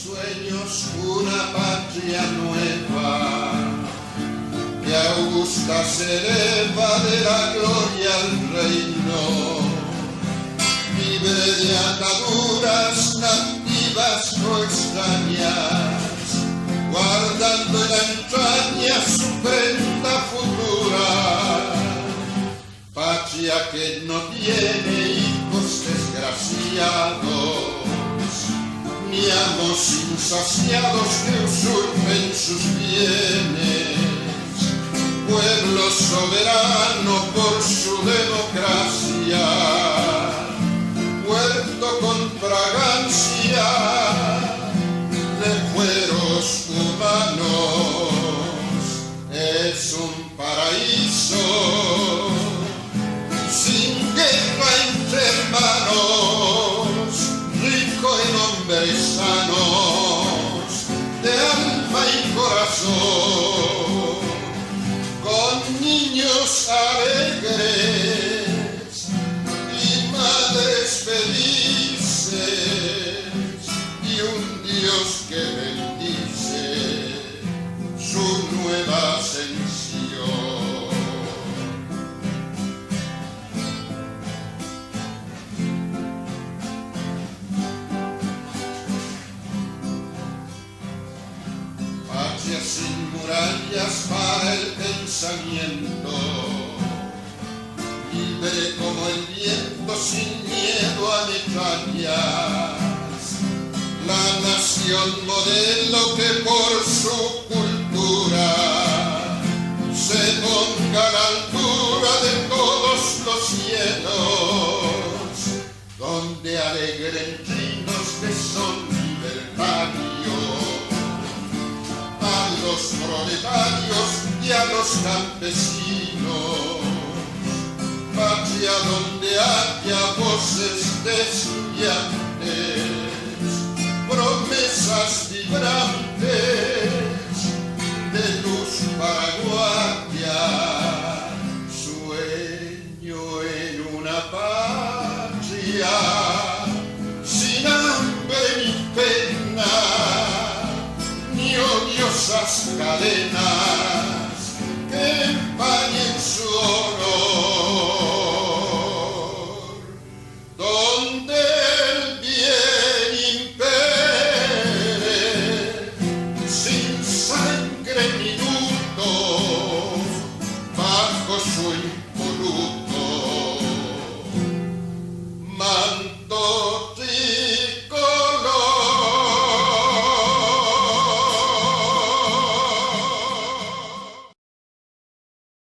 sueños una patria nueva, que augusta se eleva de la gloria al reino, libre de ataduras nativas o extrañas, guardando en la entraña su prenda futura. Patria que no tiene hijos desgraciados, ni amos insaciados que usurpen sus bienes, pueblo soberano por su democracia, huerto con fragancia de fueros humanos, es un paraíso sin guerra entre hermanos, rico en hombres sanos, de alma y corazón, con niños alegres y madres felices, y un Dios que bendice su nueva ascensión. Sin murallas para el pensamiento, libre como el viento, sin miedo a metrallas, la nación modelo que por su cultura se ponga a la altura de todos los cielos, donde alegren trinos que son libertarios, a los proletarios y a los campesinos, patria donde haya voces de estudiantes, promesas vibrantes de luz para guardia, sueño en una patria sin hambre ni pena, ni odiosas cadenas,